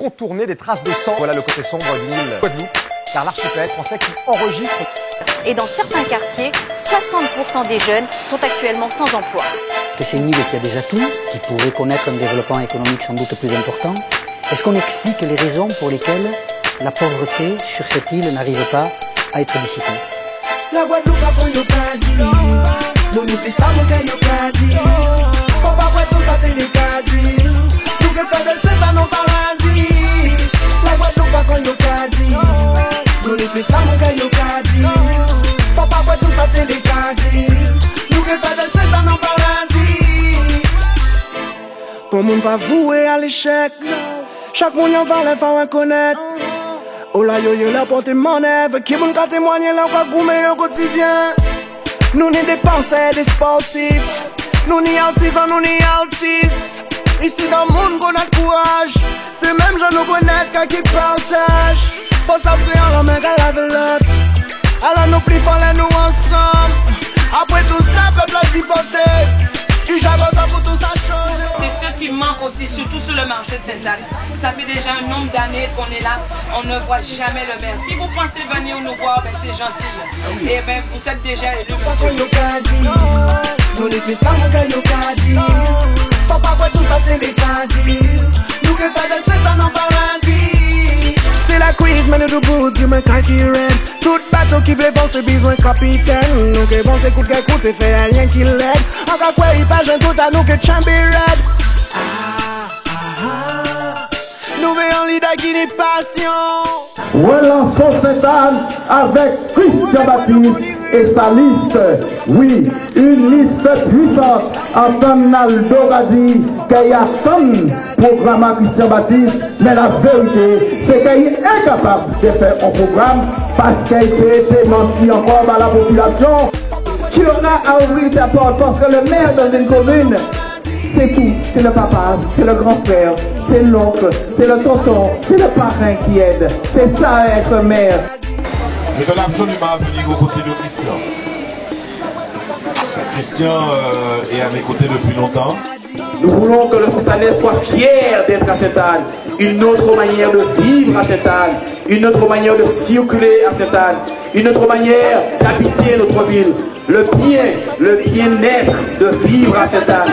contourner des traces de sang. Voilà le côté sombre de l'île Guadeloupe, car l'archipel français qui enregistre. Et dans certains quartiers, 60% des jeunes sont actuellement sans emploi. Que c'est une île qui a des atouts, qui pourrait connaître un développement économique sans doute plus important. Est-ce qu'on explique les raisons pour lesquelles la pauvreté sur cette île n'arrive pas à être dissipée? La Guadeloupe a pris le caddie, nous ne faisons pas le caddie. Faut pas voir tout ça, t'es les caddies. Nous que faire de cette année au paradis. La Guadeloupe a pris le caddie, nous ne faisons pas le caddie. Faut pas voir tout ça, t'es les caddies. Nous que faire de cette année au paradis. Pour mon pas voué à l'échec, chaque monde en va les faire reconnaître. Oh là yo yo la porte mon œuvre qui bon qu'à témoigner là quoi goumer au quotidien. Nous ni des penseurs des sportifs, nous ni artisans, nous ni artistes. Ici dans le monde qu'on a de courage, c'est même gens nous connaître qui partagent. Faut savoir c'est en la main qu'à la de l'autre. Alors nous plus fallait nous ensemble. Après tout ça, peuple a supporté. Il j'avance pour tout ça changer. C'est ce qui manque aussi, surtout sur le marché de Sainte-Anne. Ça fait déjà un nombre d'années qu'on est là, on ne voit jamais le maire. Si vous pensez venir nous voir, ben c'est gentil. Et ben vous êtes déjà élu, monsieur. Nous les fils pas mon gars yo caddie. Faut pas voir tout ça c'est les caddies. Nous que pas de cette année en paradis. C'est la crise mais nous bout du me qui red. Tout bateau qui veut bon c'est besoin capitaine. Nous que bon c'est coup de coup c'est fait rien qui l'aide. Encore quoi il pas jeune tout à nous que champion red. Nous veillons leader qui n'est passion. Relançons Sainte-Anne avec Christian Baptiste et sa liste. Oui, une liste puissante. Antoine Naldo a dit qu'il y a tant programme à Christian Baptiste, mais la vérité, c'est qu'il est incapable de faire un programme parce qu'il peut mentir encore à la population. Tu auras à ouvrir ta porte parce que le maire dans une commune, c'est tout. C'est le papa, c'est le grand frère, c'est l'oncle, c'est le tonton, c'est le parrain qui aide. C'est ça être maire. Je donne absolument à venir aux côtés de Christian. Christian est à mes côtés depuis longtemps. Nous voulons que le Sainte-Annais soit fier d'être à Sainte-Anne. Une autre manière de vivre à Sainte-Anne. Une autre manière de circuler à Sainte-Anne. Une autre manière d'habiter notre ville. Le bien-être de vivre à Sainte-Anne.